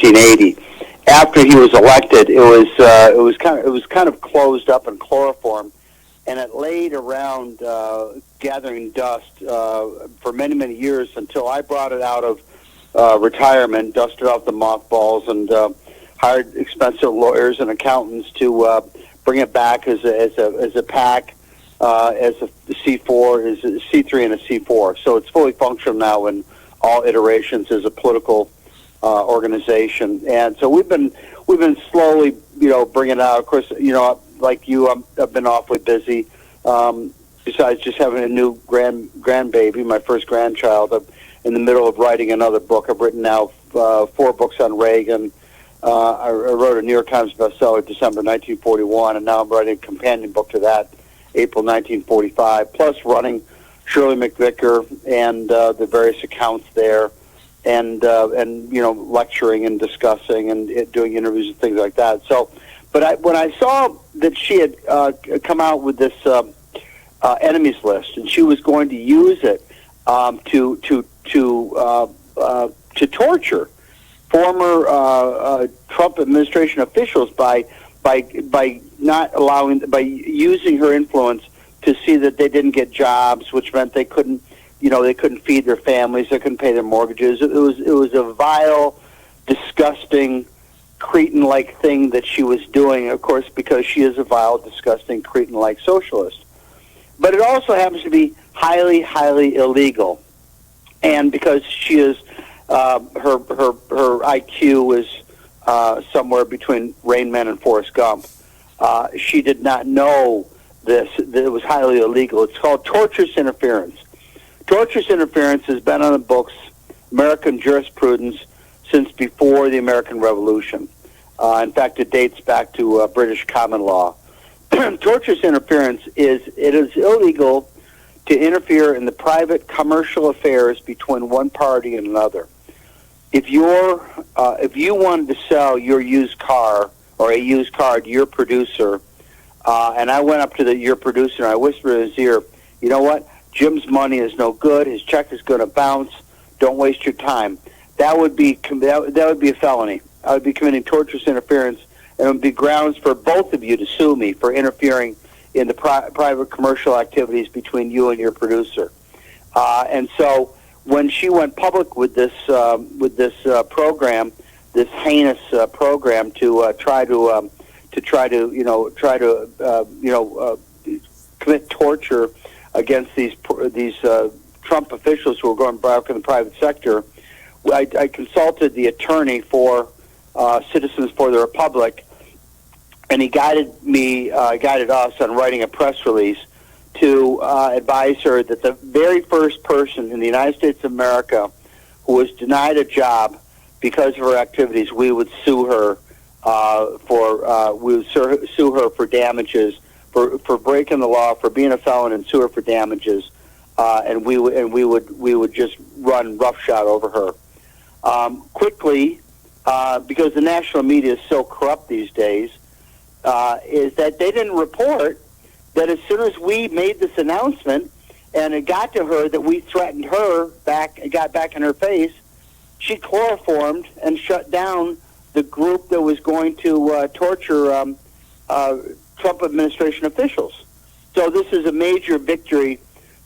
1980. After he was elected, it was kind of closed up in chloroform, and it laid around gathering dust for many years until I brought it out of retirement, dusted off the mothballs, and hired expensive lawyers and accountants to bring it back as a pack, as a C4, is a C3 and a C4. So it's fully functional now in all iterations as a political organization. And so we've been slowly, bringing it out. Of course, like you, I've been awfully busy. Besides just having a new grandbaby, my first grandchild, I'm in the middle of writing another book. I've written now 4 books on Reagan. I wrote a New York Times bestseller December 1941, and now I'm writing a companion book to that, April 1945, plus running Shirley McVicker and the various accounts there, and lecturing and discussing and doing interviews and things like that. So, but when I saw that she had come out with this enemies list, and she was going to use it to torture former Trump administration officials by using her influence to see that they didn't get jobs, which meant they couldn't feed their families, they couldn't pay their mortgages. It was a vile, disgusting, cretin-like thing that she was doing, of course, because she is a vile, disgusting, cretin-like socialist. But it also happens to be highly, highly illegal, and because she is her IQ is somewhere between Rain Man and Forrest Gump. She did not know that it was highly illegal. It's called tortious interference. Tortious interference has been on the books, American jurisprudence, since before the American Revolution. In fact, it dates back to British common law. Tortious interference is illegal to interfere in the private commercial affairs between one party and another. If you wanted to sell your used car or a used car to your producer, and I went up to your producer and I whispered in his ear, you know what? Jim's money is no good. His check is going to bounce. Don't waste your time. That would be a felony. I would be committing tortious interference, and it would be grounds for both of you to sue me for interfering in the private commercial activities between you and your producer. And so when she went public with this program, this heinous program to try to commit torture against these Trump officials who were going back in the private sector, I consulted the attorney for Citizens for the Republic, and he guided us on writing a press release to advise her that the very first person in the United States of America who was denied a job because of her activities, we would sue her for damages, for breaking the law, for being a felon, and sue her for damages, and we would just run roughshod over her quickly, because the national media is so corrupt these days. Is that they didn't report that as soon as we made this announcement and it got to her that we threatened her back, it got back in her face, she chloroformed and shut down the group that was going to torture Trump administration officials. So this is a major victory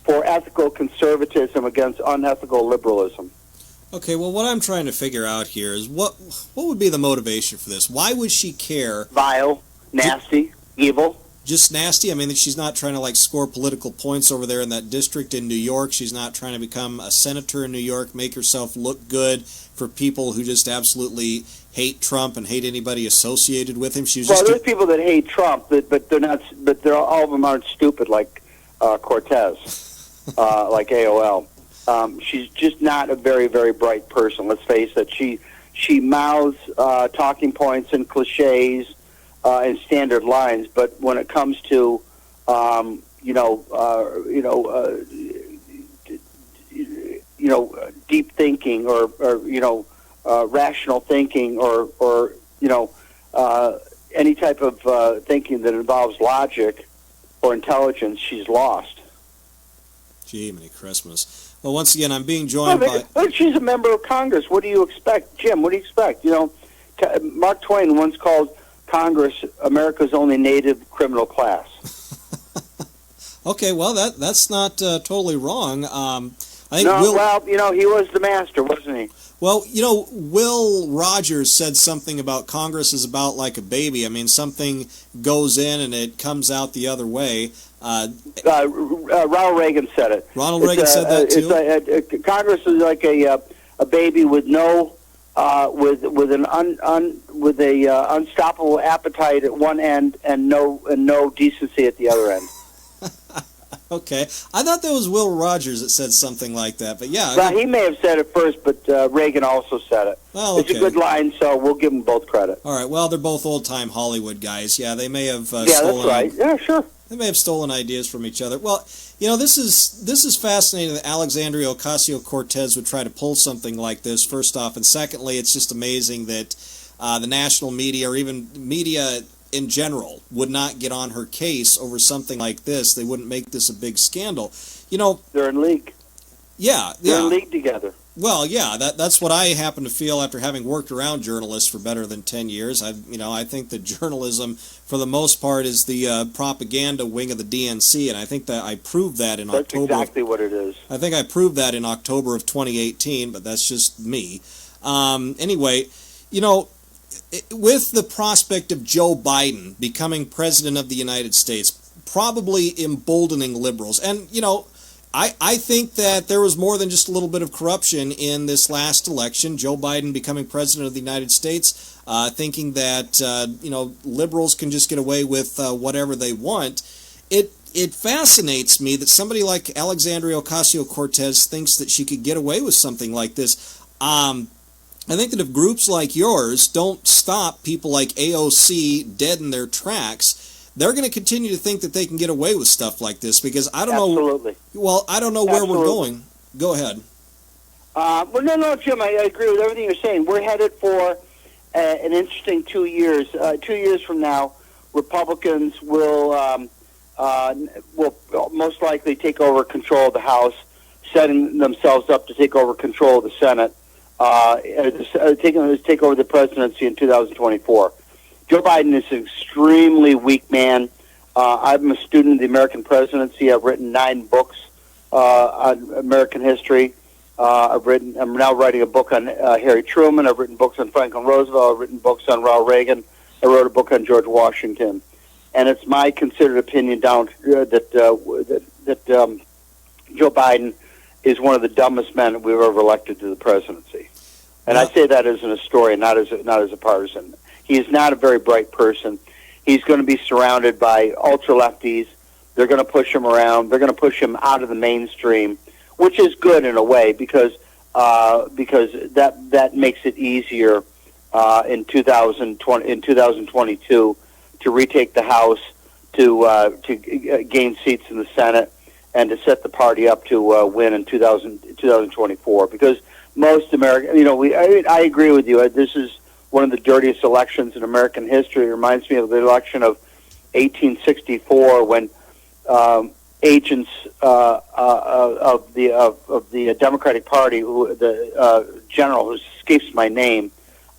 for ethical conservatism against unethical liberalism. Okay, well, what I'm trying to figure out here is what would be the motivation for this? Why would she care? Vile, nasty, evil. Just nasty? I mean, she's not trying to, score political points over there in that district in New York. She's not trying to become a senator in New York, make herself look good for people who just absolutely hate Trump and hate anybody associated with him. There's people that hate Trump, but they're not. But all of them aren't stupid like Cortez, like AOL. She's just not a very, very bright person. Let's face it. She mouths talking points and cliches and standard lines, but when it comes to deep thinking or rational thinking or any type of thinking that involves logic or intelligence, she's lost. Gee, many Christmas. Well, once again, I'm being joined by... But she's a member of Congress. What do you expect? Jim, what do you expect? Mark Twain once called Congress America's only native criminal class. Okay, well, that's not totally wrong. I think he was the master, wasn't he? Well, Will Rogers said something about Congress is about like a baby. I mean, something goes in and it comes out the other way. Ronald Reagan said it. Ronald Reagan said that too. Congress is like a baby with no with an unstoppable appetite at one end and no decency at the other end. Okay, I thought that was Will Rogers that said something like that, but yeah. Well, he may have said it first, but Reagan also said it. Well, okay. It's a good line, so we'll give them both credit. All right, well, they're both old-time Hollywood guys. Yeah, they may have stolen... that's right. Yeah, sure. They may have stolen ideas from each other. Well, this is fascinating that Alexandria Ocasio-Cortez would try to pull something like this, first off, and secondly, it's just amazing that the national media, or even media in general, would not get on her case over something like this. They wouldn't make this a big scandal. They're in league. Yeah. They're in league together. Well, yeah, that's what I happen to feel after having worked around journalists for better than 10 years. I think that journalism, for the most part, is the propaganda wing of the DNC, and I think that I proved that in October. That's exactly what it is. I think I proved that in October of 2018, but that's just me. Anyway, with the prospect of Joe Biden becoming president of the United States, probably emboldening liberals, and, I think that there was more than just a little bit of corruption in this last election. Joe Biden becoming president of the United States, thinking that, liberals can just get away with whatever they want. It fascinates me that somebody like Alexandria Ocasio-Cortez thinks that she could get away with something like this. I think that if groups like yours don't stop people like AOC dead in their tracks, they're going to continue to think that they can get away with stuff like this, because I don't know. Absolutely. Well, I don't know where we're going. Go ahead. No, Jim, I agree with everything you're saying. We're headed for an interesting 2 years. 2 years from now, Republicans will most likely take over control of the House, setting themselves up to take over control of the Senate, take over the presidency in 2024. Joe Biden is an extremely weak man. I'm a student of the American presidency. I've written 9 books on American history. I'm now writing a book on Harry Truman. I've written books on Franklin Roosevelt. I've written books on Ronald Reagan. I wrote a book on George Washington. And it's my considered opinion that Joe Biden is one of the dumbest men we've ever elected to the presidency. And I say that as an historian, not as a partisan. He is not a very bright person. He's going to be surrounded by ultra-lefties. They're going to push him around. They're going to push him out of the mainstream, which is good in a way because that makes it easier in 2022 to retake the House, to gain seats in the Senate, and to set the party up to win in 2024. Because most Americans, I agree with you. This is one of the dirtiest elections in American history. It reminds me of the election of 1864 when agents of the Democratic Party, the general who escapes my name,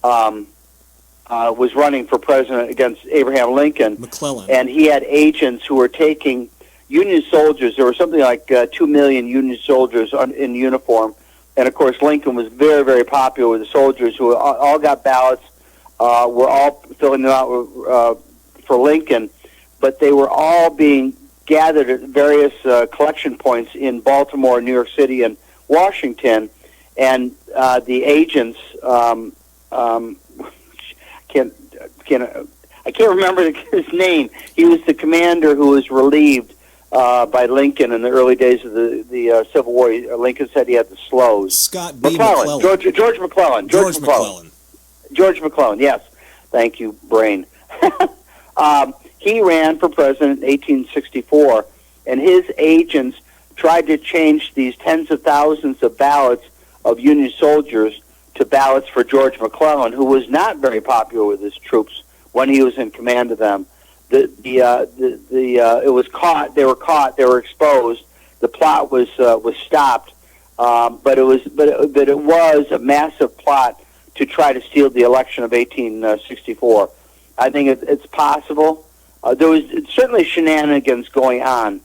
was running for president against Abraham Lincoln. McClellan. And he had agents who were taking Union soldiers. There were something like 2 million Union soldiers in uniform. And, of course, Lincoln was very, very popular with the soldiers who all got ballots, were all filling them out for Lincoln, but they were all being gathered at various collection points in Baltimore, New York City, and Washington. And the agents, I can't remember his name. He was the commander who was relieved by Lincoln in the early days of the Civil War. Lincoln said he had the slows. Scott B. McClellan. George McClellan. George McClellan, yes. Thank you, brain. He ran for president in 1864, and his agents tried to change these tens of thousands of ballots of Union soldiers to ballots for George McClellan, who was not very popular with his troops when he was in command of them. It was caught. They were caught. They were exposed. The plot was stopped, but it was a massive plot to try to steal the election of 1864. I think it's possible. There was certainly shenanigans going on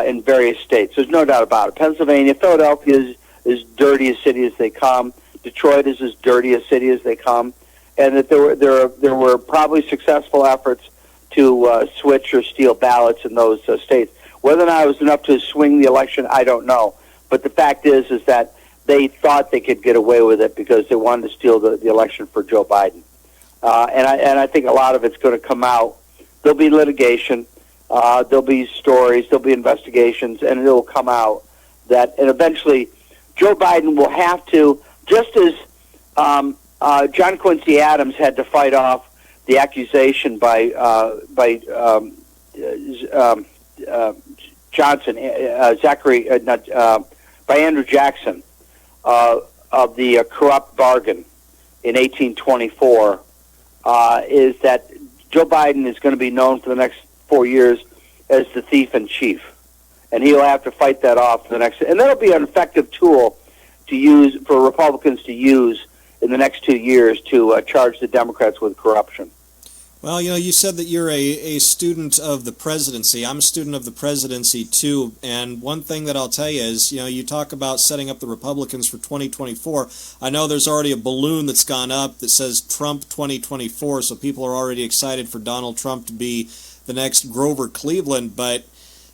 in various states. There's no doubt about it. Pennsylvania, Philadelphia is as dirty a city as they come. Detroit is as dirty a city as they come, and that there were probably successful efforts to switch or steal ballots in those states. Whether or not it was enough to swing the election, I don't know. But the fact is that they thought they could get away with it because they wanted to steal the election for Joe Biden. And I think a lot of it's going to come out. There'll be litigation, there'll be stories, there'll be investigations, and it'll come out that, and eventually Joe Biden will have to, just as John Quincy Adams had to fight off the accusation by Andrew Jackson of the corrupt bargain in 1824, is that Joe Biden is going to be known for the next 4 years as the thief in chief, and he'll have to fight that off for the next. And that'll be an effective tool to use for Republicans to use in the next 2 years to charge the Democrats with corruption. Well, you said that you're a student of the presidency. I'm a student of the presidency, too. And one thing that I'll tell you is, you talk about setting up the Republicans for 2024. I know there's already a balloon that's gone up that says Trump 2024, so people are already excited for Donald Trump to be the next Grover Cleveland. But,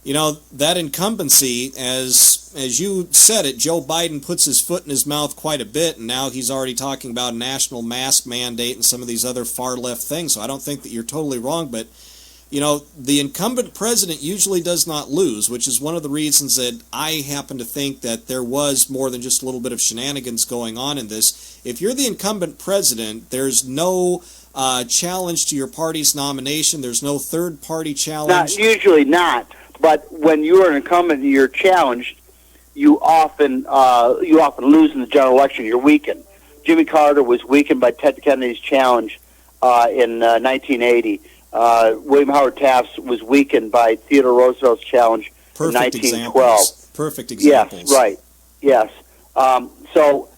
that incumbency, as you said it, Joe Biden puts his foot in his mouth quite a bit, and now he's already talking about a national mask mandate and some of these other far-left things, so I don't think that you're totally wrong, but, the incumbent president usually does not lose, which is one of the reasons that I happen to think that there was more than just a little bit of shenanigans going on in this. If you're the incumbent president, there's no challenge to your party's nomination, there's no third-party challenge. Usually not. But when you're an incumbent and you're challenged, you often lose in the general election. You're weakened. Jimmy Carter was weakened by Ted Kennedy's challenge in 1980. William Howard Taft was weakened by Theodore Roosevelt's challenge in 1912. Perfect examples. Yes, right. Yes. So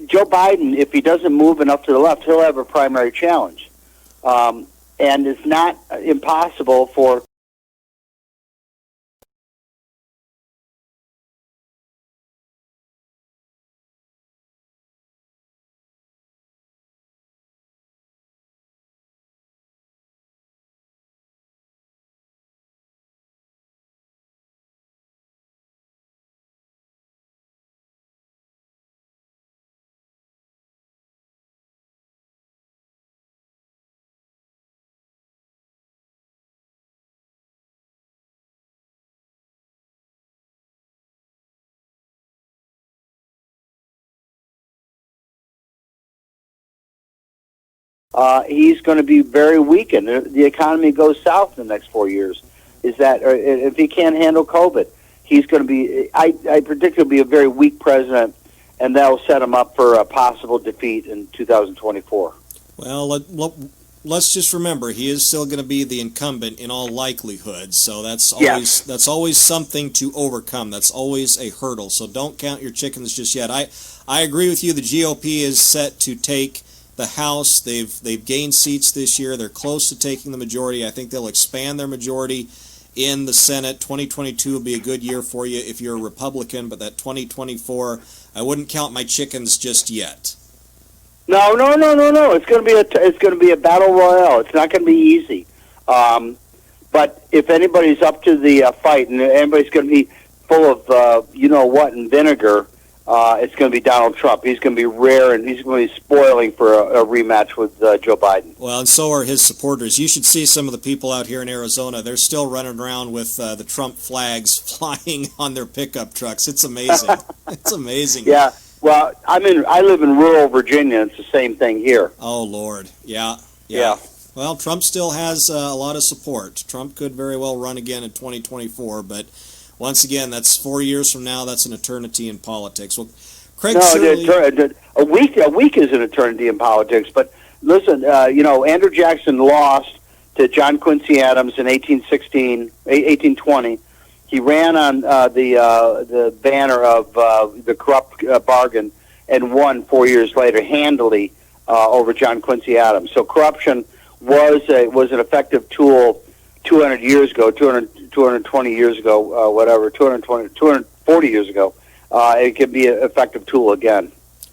Joe Biden, if he doesn't move enough to the left, he'll have a primary challenge. And it's not impossible for he's going to be very weakened. The economy goes south in the next 4 years. Is that if he can't handle COVID, he's going to be? I predict he'll be a very weak president, and that will set him up for a possible defeat in 2024. Well, let's just remember he is still going to be the incumbent in all likelihood. So that's always something to overcome. That's always a hurdle. So don't count your chickens just yet. I agree with you. The GOP is set to take the House. They've gained seats this year. They're close to taking the majority. I think they'll expand their majority in the Senate. 2022 will be a good year for you if you're a Republican, but that 2024, I wouldn't count my chickens just yet. No. It's going to be a battle royale. It's not going to be easy. But if anybody's up to the fight, and anybody's going to be full of and vinegar, it's going to be Donald Trump. He's going to be rare, and he's going to be spoiling for a rematch with Joe Biden. Well, and so are his supporters. You should see some of the people out here in Arizona. They're still running around with the Trump flags flying on their pickup trucks. It's amazing. It's amazing. Yeah. Well, I live in rural Virginia. And it's the same thing here. Oh, Lord. Yeah. Yeah. Well, Trump still has a lot of support. Trump could very well run again in 2024, but once again, that's 4 years from now. That's an eternity in politics. Well, Craig Shirley, a week is an eternity in politics. But listen, Andrew Jackson lost to John Quincy Adams in 1820. He ran on the banner of the corrupt bargain and won 4 years later handily over John Quincy Adams. So corruption was an effective tool 200 years ago, 220 years ago, 240 years ago. It can be an effective tool again.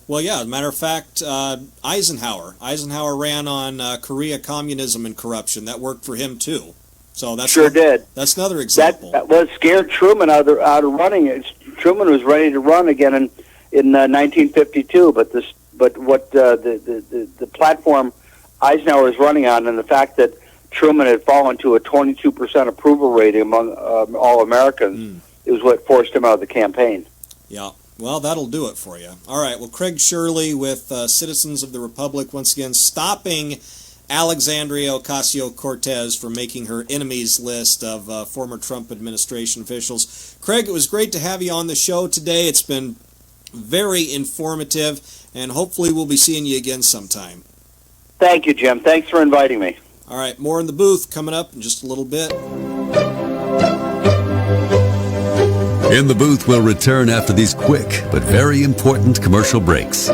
Well, yeah, as a matter of fact, Eisenhower ran on Korea communism and corruption. That worked for him, too. So that's did. That's another example. That was scared Truman out of running. Truman was ready to run again in 1952, but what the platform Eisenhower was running on, and the fact that Truman had fallen to a 22% approval rating among all Americans, it was what forced him out of the campaign. Yeah. Well, that'll do it for you. All right. Well, Craig Shirley with Citizens of the Republic, once again, stopping Alexandria Ocasio-Cortez from making her enemies list of former Trump administration officials. Craig, it was great to have you on the show today. It's been very informative, and hopefully we'll be seeing you again sometime. Thank you, Jim. Thanks for inviting me. All right. More in the booth coming up in just a little bit. In the Booth will return after these quick but very important commercial breaks.